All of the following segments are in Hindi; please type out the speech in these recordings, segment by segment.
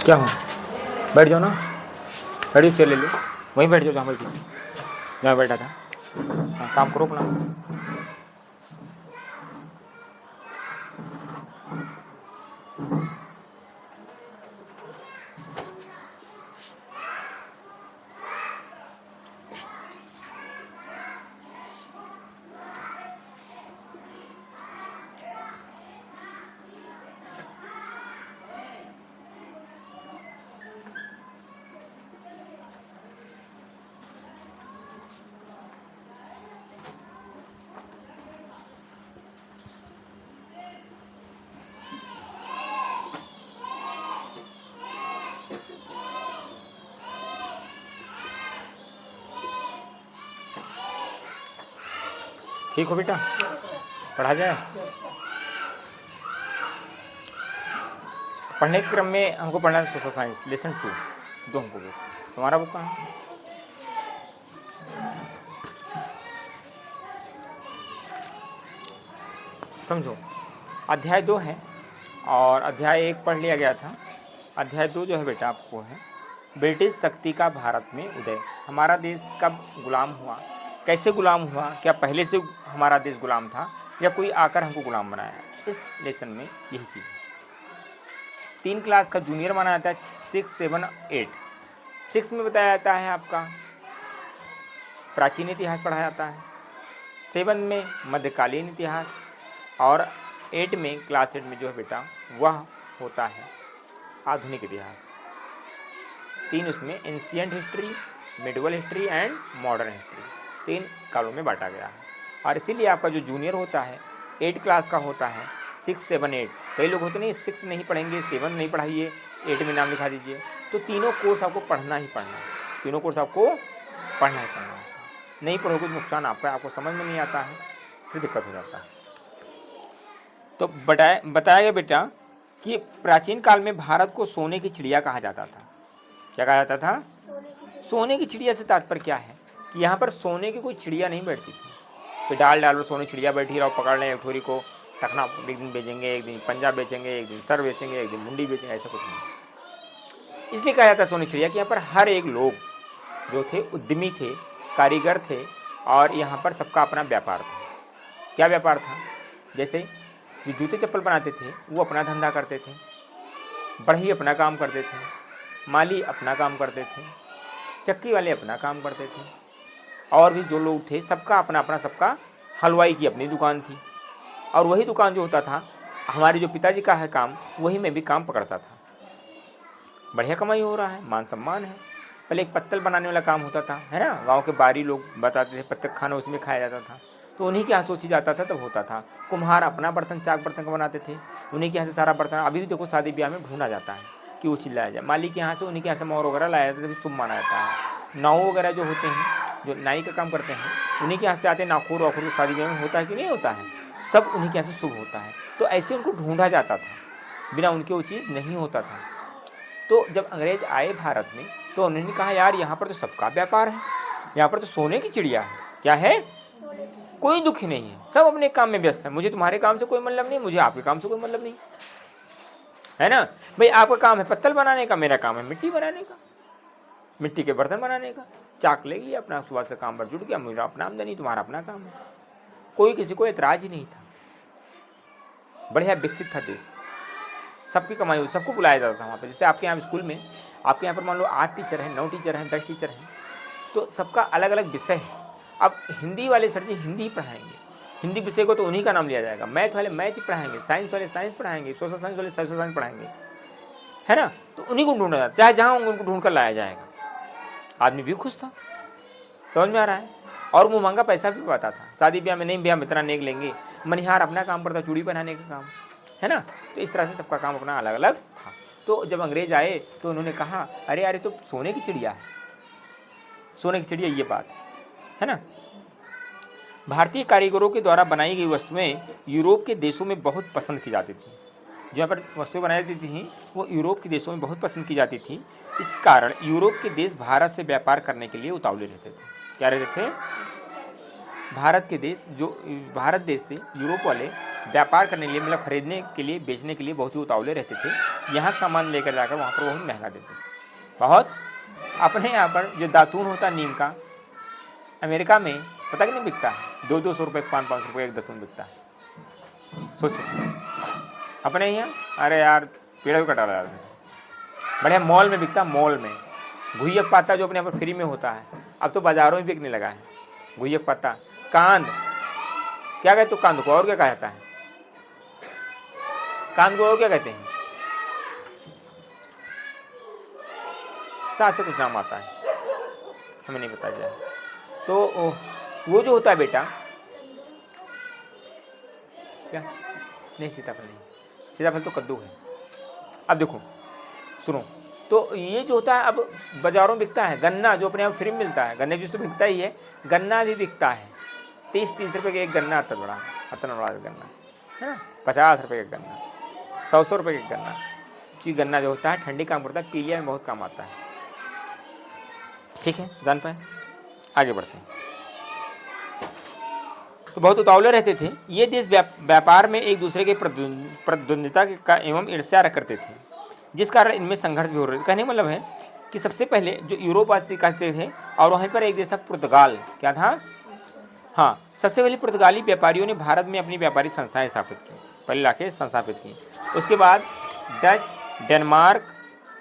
क्या हो, बैठ जाओ ना, बैठिए, चेयर ले लो, वहीं बैठ जाओ जहाँ बैठी थी, जहाँ बैठा था। हाँ, काम करो अपना। ठीक हो बेटा, पढ़ा जाए। पढ़ने के क्रम में हमको पढ़ना है सोशल साइंस लेसन 2, दो हमको बुक। तुम्हारा बुक कहाँ है? समझो, अध्याय 2 है और अध्याय 1 पढ़ लिया गया था। अध्याय 2 जो है बेटा आपको है ब्रिटिश शक्ति का भारत में उदय। हमारा देश कब गुलाम हुआ, कैसे गुलाम हुआ, क्या पहले से हमारा देश गुलाम था या कोई आकर हमको गुलाम बनाया, इस लेसन में यही चीज़ है। 3 क्लास का जूनियर माना जाता है, 6, 7, 8। 6 में बताया जाता है आपका प्राचीन इतिहास पढ़ाया जाता है, 7 में मध्यकालीन इतिहास और 8 में क्लास 8 में जो है बेटा वह होता है आधुनिक इतिहास। 3 उसमें ancient history, medieval history and modern history, 3 कालों में बांटा गया है। और इसीलिए आपका जो जूनियर होता है 8 क्लास का होता है, 6, 7, 8। कई लोग होते नहीं 6 नहीं पढ़ेंगे, 7 नहीं पढ़ाइए, 8 में नाम लिखा दीजिए। तो तीनों कोर्स आपको पढ़ना ही पढ़ना है, तीनों कोर्स आपको पढ़ना ही पढ़ना है। नहीं पढ़ोगे तो नुकसान आपका, आपको समझ में नहीं आता है, फिर दिक्कत हो जाता है। तो बताया गया बेटा कि प्राचीन काल में भारत को सोने की चिड़िया कहा जाता था। क्या कहा जाता था? सोने की चिड़िया से तात्पर्य क्या है कि यहाँ पर सोने की कोई चिड़िया नहीं बैठती थी कि डाल डालो सोने चिड़िया बैठी रहो, पकड़ लें एक ठोरी को, टखना एक दिन बेचेंगे, एक दिन पंजाब बेचेंगे, एक दिन सर बेचेंगे, एक दिन मुंडी बेचेंगे, ऐसा कुछ नहीं। इसलिए कहा जाता है सोने चिड़िया कि यहाँ पर हर एक लोग जो थे उद्यमी थे, कारीगर थे और यहाँ पर सबका अपना व्यापार था। क्या व्यापार था? जैसे जो जूते चप्पल बनाते थे वो अपना धंधा करते थे, बढ़ई अपना काम करते थे, माली अपना काम करते थे, चक्की वाले अपना काम करते थे, और भी जो लोग थे सबका अपना अपना, सबका हलवाई की अपनी दुकान थी। और वही दुकान जो होता था हमारे जो पिताजी का है काम, वही मैं भी काम पकड़ता था। बढ़िया कमाई हो रहा है, मान सम्मान है। पहले एक पत्तल बनाने वाला काम होता था, है ना, गांव के बारी लोग बताते थे पत्तल खाना उसमें खाया जाता था, तो उन्हीं के यहाँ सोची जाता था तब होता था। कुम्हार अपना बर्तन चाक बर्तन का बनाते थे, उन्हीं के यहाँ से सारा बर्तन। अभी भी देखो शादी ब्याह में ढूंढा जाता है कि वो चिल्लाया जाए, माली के यहाँ से, उन्हीं के यहाँ से मोर वगैरह लाया जाता है, तभी शुभ माना जाता है। नाव वगैरह जो होते हैं, जो नाई का काम करते हैं, उन्हीं के यहाँ से आते हैं। नाखूर वाखूर शादी ब्याह में होता है कि नहीं होता है, सब उन्हीं के यहाँ से शुभ होता है। तो ऐसे उनको ढूंढा जाता था, बिना उनके वो चीज़ नहीं होता था। तो जब अंग्रेज आए भारत में तो उन्होंने कहा यार यहाँ पर तो सबका व्यापार है, यहाँ पर तो सोने की चिड़िया है। क्या है? कोई दुख ही नहीं है, सब अपने काम में व्यस्त है। मुझे तुम्हारे काम से कोई मतलब नहीं, मुझे आपके काम से कोई मतलब नहीं, है ना भाई। आपका काम है पत्तल बनाने का, मेरा काम है मिट्टी बनाने का, मिट्टी के बर्तन बनाने का। चाक ले लिया अपना, सुबह से काम पर जुड़ गया, मेरा अपना आमदनी, तुम्हारा अपना काम है। कोई किसी को एतराज ही नहीं था, बढ़िया विकसित था देश, सबकी कमाई होती, सबको बुलाया जाता था वहाँ पे। जैसे आपके यहाँ स्कूल में, आपके यहाँ पर मान लो 8 टीचर हैं, 9 टीचर हैं, 10 टीचर हैं, तो सबका अलग अलग विषय है। अब हिंदी वाले सर जी हिंदी ही पढ़ाएंगे, हिंदी विषय को तो उन्हीं का नाम लिया जाएगा। मैथ वाले मैथ ही पढ़ाएंगे, साइंस वाले साइंस पढ़ाएंगे, सोशल साइंस वाले सोशल साइंस पढ़ाएंगे, है ना। तो उन्हीं को ढूंढा जाता, चाहे जहाँ उनको ढूंढ कर लाया जाएगा। आदमी भी खुश था, समझ में आ रहा है। और वो महंगा पैसा भी पाता था। शादी ब्याह में नहीं, ब्याह में इतना नेक लेंगे, मनिहार अपना काम करता, चूड़ी पहनाने का काम, है ना। तो इस तरह से सबका काम अपना अलग अलग था। तो जब अंग्रेज आए तो उन्होंने कहा अरे अरे तो सोने की चिड़िया है, सोने की चिड़िया, ये बात है ना। भारतीय कारीगरों के द्वारा बनाई गई वस्तुएं यूरोप के देशों में बहुत पसंद की जाती थी। जो यहाँ पर वस्तुएं बनाई जाती थी वो यूरोप के देशों में बहुत पसंद की जाती थी। इस कारण यूरोप के देश भारत से व्यापार करने के लिए उतावले रहते थे। क्या रहते थे? भारत देश से यूरोप वाले व्यापार करने के लिए, मतलब खरीदने के लिए, बेचने के लिए बहुत ही उतावले रहते थे। यहाँ सामान लेकर जाकर वहाँ पर बहुत महंगा देते थे, बहुत। अपने यहाँ पर जो दातून होता है नीम का, अमेरिका में पता कि नहीं बिकता है, 200-200 रुपये, 500-500 रुपये एक दातून बिकता है। सोचो अपने यहाँ, अरे यार पेड़ भी कटा रहा है, बढ़िया मॉल में बिकता, मॉल में। गुइयक पत्ता जो अपने यहाँ पर फ्री में होता है, अब तो बाजारों में बिकने लगा है गुइयक पत्ता। कांद, क्या कहते हो कांद को, और क्या कहा जाता है कांद को, और क्या कहते हैं, साथ से कुछ नाम आता है, हमें नहीं पता जाए। तो वो जो होता है बेटा, क्या नहीं, सीताफल नहीं, सीताफल तो कद्दू है। अब देखो सुनो, तो ये जो होता है अब बाजारों में बिकता है। गन्ना जो अपने यहाँ फ्री में मिलता है, गन्ने जूस तो बिकता ही है, गन्ना भी बिकता है। 30-30 रुपये का एक गन्ना आता बड़ा, इतना बड़ा गन्ना है ना, 50 रुपये का गन्ना, 100 रुपये का गन्ना। क्योंकि गन्ना जो होता है ठंडी काम करता है, पीलिया में बहुत काम आता है। ठीक है, जान पाए, आगे बढ़ते हैं। तो बहुत उतावले रहते थे ये देश, व्यापार में एक दूसरे के प्रतिद्वंदिता का एवं ईर्ष्या करते थे, जिस कारण इनमें संघर्ष भी हो रहे थे। कहने का मतलब है कि सबसे पहले जो यूरोप आते थे, और वहीं पर एक देश था पुर्तगाल, क्या था, हाँ, सबसे पहले पुर्तगाली व्यापारियों ने भारत में अपनी व्यापारिक संस्थाएं स्थापित की, पहले लाके संस्थापित की। उसके बाद डच, डेनमार्क,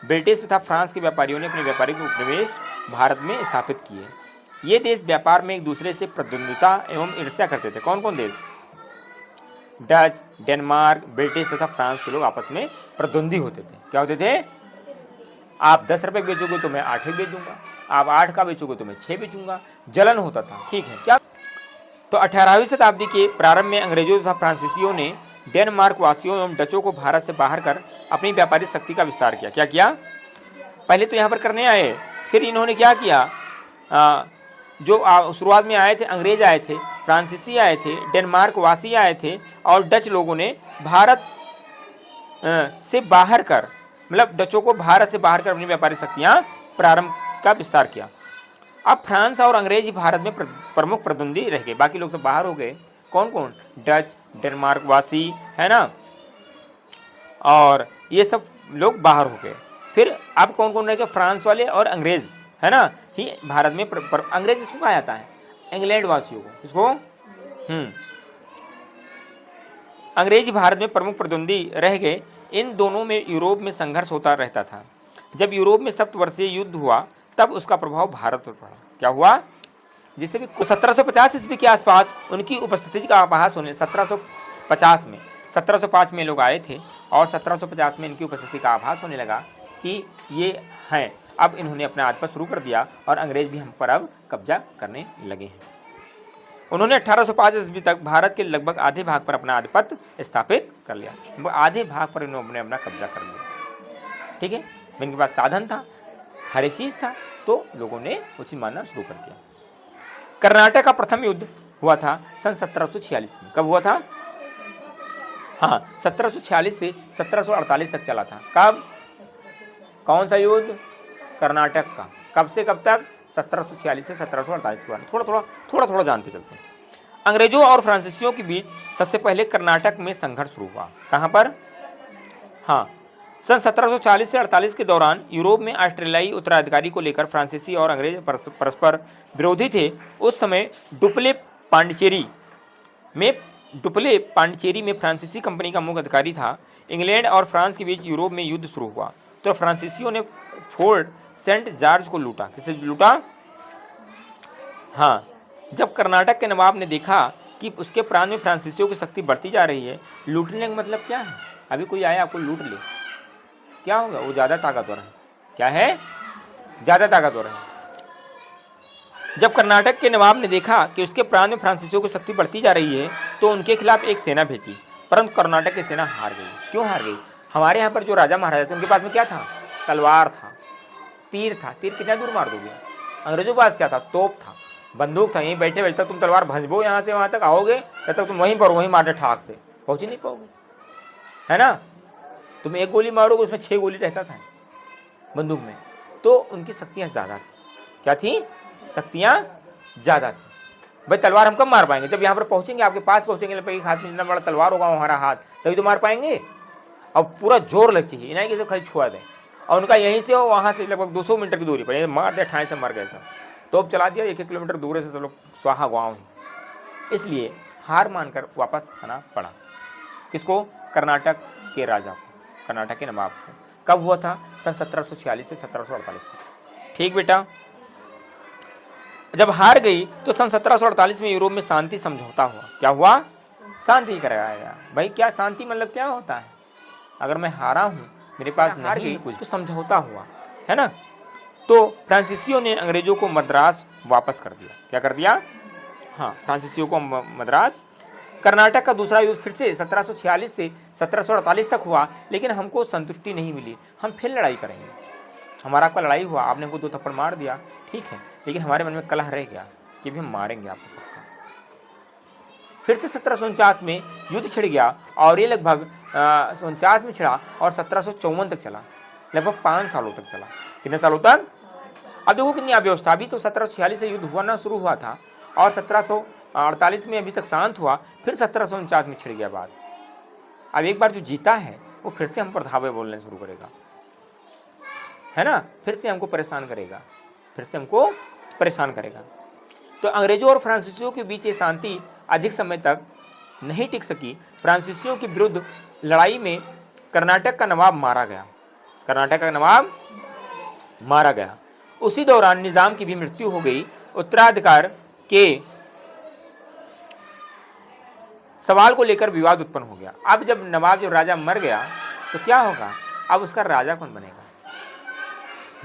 ब्रिटिश तथा फ्रांस के व्यापारियों ने अपने व्यापारिक उपनिवेश भारत में स्थापित किए। ये देश व्यापार में एक दूसरे से प्रतिद्वंदिता एवं ईर्ष्या करते थे। कौन कौन देश, डच, डेनमार्क, ब्रिटिश तथा फ्रांस के लोग आपस में प्रतिद्वंदी होते थे। क्या होते थे, आप 10 रुपये बेचोगे तो मैं 8 बेच दूंगा, आप 8 का बेचोगे तो मैं 6 बेचूंगा, जलन होता था। ठीक है, क्या तो 18वीं शताब्दी के प्रारंभ में अंग्रेजों तथा फ्रांसीसियों ने डेनमार्क वासियों एवं डचों को भारत से बाहर कर अपनी व्यापारिक शक्ति का विस्तार किया। क्या किया, पहले तो यहाँ पर करने आए, फिर इन्होंने क्या किया, जो शुरुआत में आए थे अंग्रेज आए थे, फ्रांसीसी आए थे, डेनमार्क वासी आए थे, और डच लोगों ने भारत से बाहर कर, मतलब डचों को भारत से बाहर कर अपनी व्यापारिक शक्तियाँ प्रारंभ का विस्तार किया। अब फ्रांस और अंग्रेज भारत में प्रमुख प्रतिद्वंदी रह गए, बाकी लोग सब बाहर हो गए। कौन कौन, डच, डेनमार्क वासी, है ना, और ये सब लोग बाहर हो गए। फिर अब कौन कौन रह गए, फ्रांस वाले और अंग्रेज, है ना, ही भारत में अंग्रेज इसको कहा जाता है, इंग्लैंड वासियों को, इसको अंग्रेज भारत में प्रमुख प्रतिद्वंदी रह गए। इन दोनों में यूरोप में संघर्ष होता रहता था। जब यूरोप में सप्तवर्षीय युद्ध हुआ तब उसका प्रभाव भारत पर पड़ा। क्या हुआ, जिससे भी 1750 ईस्वी के आसपास उनकी उपस्थिति का आभास होने, 1705 में लोग आए थे और 1750 में इनकी उपस्थिति का आभास होने लगा कि ये हैं। अब इन्होंने अपना आधिपत्य शुरू कर दिया और अंग्रेज भी हम पर अब कब्जा करने लगे हैं। उन्होंने 1805 ईस्वी तक भारत के लगभग आधे भाग पर अपना आधिपत्य स्थापित कर लिया। आधे भाग पर इन्होंने अपना कब्जा कर लिया। ठीक है, इनके पास साधन था, हर एक चीज़ था, तो लोगों ने उचित मानना शुरू कर दिया। कर्नाटक का प्रथम युद्ध हुआ था सन 1746 में। कब हुआ था, हाँ, 1746 से 1748 तक चला था। कब, कौन सा युद्ध, कर्नाटक का। कब से कब तक, 1746 से 1748 के बारे में थोड़ा थोड़ा जानते चलते हैं। अंग्रेजों और फ्रांसीसियों के बीच सबसे पहले कर्नाटक में संघर्ष शुरू हुआ। कहाँ पर, हाँ, सन 1740 से 48 के दौरान यूरोप में ऑस्ट्रेलियाई उत्तराधिकारी को लेकर फ्रांसीसी और अंग्रेज परस्पर विरोधी थे। उस समय डुप्ले पांडिचेरी में फ्रांसीसी कंपनी का मुख्य अधिकारी था। इंग्लैंड और फ्रांस के बीच यूरोप में युद्ध शुरू हुआ तो फ्रांसीसियों ने फोर्ट सेंट जॉर्ज को लूटा। किसे लूटा, हाँ, जब कर्नाटक के नवाब ने देखा कि उसके प्रांत में फ्रांसीसियों की शक्ति बढ़ती जा रही है, लूटने का मतलब क्या है, अभी कोई आया आपको लूट ले, क्या होगा, वो ज़्यादा ताकतवर है। क्या है, ज़्यादा ताकतवर है। जब कर्नाटक के नवाब ने देखा कि उसके प्रांत में फ्रांसीसियों की शक्ति बढ़ती जा रही है तो उनके खिलाफ एक सेना भेजी, परंतु कर्नाटक की सेना हार गई। क्यों हार गई, हमारे यहाँ पर जो राजा महाराजा थे उनके पास में क्या था, तलवार था, तीर था। तीर कितना दूर मार दोगे, अंग्रेजों के पास क्या था, तोप था, बंदूक था। यहीं बैठे बैठे तक तुम तलवार भंजबो, यहाँ से वहाँ तक आओगे तब तक तुम वहीं पर वहीं मारने ठाक से पहुँच ही नहीं पाओगे, है ना। तुम एक गोली मारोगे उसमें 6 गोली रहता था बंदूक में। तो उनकी शक्तियाँ ज़्यादा थी। क्या थी, शक्तियाँ ज़्यादा थी। भाई तलवार हम कब मार पाएंगे? जब यहाँ पर पहुंचेंगे, आपके पास पहुंचेंगे, एक हाथ में जितना बड़ा तलवार होगा हमारा हाथ, तभी तो मार पाएंगे। अब पूरा जोर लग चाहिए, नहीं कि खाली छुआ दें। और उनका यहीं से हो वहाँ से लगभग 200 मीटर की दूरी पर मार दिया, ठाए से मर गए सब। तोप चला दिया, 1-1 किलोमीटर दूर से सब लोग स्वाहा गाँव। इसलिए हार मानकर वापस आना पड़ा। किसको? कर्नाटक के राजा को, कर्नाटक के नवाब को। कब हुआ था? सन 1746 से 1748 तक। ठीक बेटा। जब हार गई तो सन 1748 में यूरोप में शांति समझौता हुआ। क्या हुआ? शांति कराया गया। भाई क्या शांति मतलब क्या होता है? अगर मैं हारा हूँ, मेरे पास नहीं है कुछ, तो समझौता हुआ, है ना। तो फ्रांसीसियों ने अंग्रेजों को मद्रास वापस कर दिया। क्या कर दिया? हाँ, फ्रांसीसियों को मद्रास। कर्नाटक का दूसरा युद्ध फिर से 1746 से 1748 तक हुआ, लेकिन हमको संतुष्टि नहीं मिली। हम फिर लड़ाई करेंगे। हमारा आपका लड़ाई हुआ, आपने हमको 2 थप्पड़ मार दिया, ठीक है, लेकिन हमारे मन में कलह रह गया कि भी हम मारेंगे आपको पक्का। फिर से 1749 में युद्ध छिड़ गया और ये लगभग 49 में छिड़ा और 1754 तक चला, लगभग 5 सालों तक चला। कितने सालों तक? अब देखो कितनी अव्यवस्था। अभी तो 1746 से युद्ध हुआ ना शुरू हुआ था और 1748 में अभी तक शांत हुआ, फिर 1749 में छिड़ गया बात। अब एक बार जो जीता है वो फिर से हम पर धावे बोलने शुरू करेगा, है ना, फिर से हमको परेशान करेगा, फिर से हमको परेशान करेगा। तो अंग्रेजों और फ्रांसीसियों के बीच ये शांति अधिक समय तक नहीं टिक सकी। फ्रांसीसियों के विरुद्ध लड़ाई में कर्नाटक का नवाब मारा गया। कर्नाटक का नवाब मारा गया। उसी दौरान निजाम की भी मृत्यु हो गई। उत्तराधिकार के सवाल को लेकर विवाद उत्पन्न हो गया। अब जब राजा मर गया तो क्या होगा? अब उसका राजा कौन बनेगा?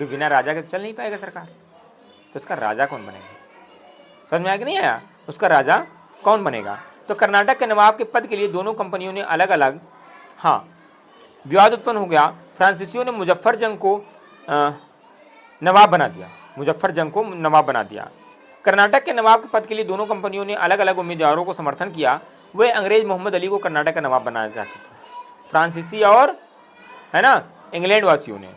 बिना राजा के चल नहीं पाएगा सरकार, तो उसका राजा कौन बनेगा? समझ में आया कि नहीं आया? उसका राजा कौन बनेगा? तो कर्नाटक के नवाब के पद के लिए दोनों कंपनियों ने अलग अलग विवाद उत्पन्न हो गया। फ्रांसीसियों ने मुजफ्फरजंग को नवाब बना दिया। मुजफ्फरजंग को नवाब बना दिया। कर्नाटक के नवाब के पद के लिए दोनों कंपनियों ने अलग अलग उम्मीदवारों को समर्थन किया। वे अंग्रेज मोहम्मद अली को कर्नाटक का नवाब बनाना चाहते थे, फ्रांसीसी और, है ना, इंग्लैंड वासियों ने।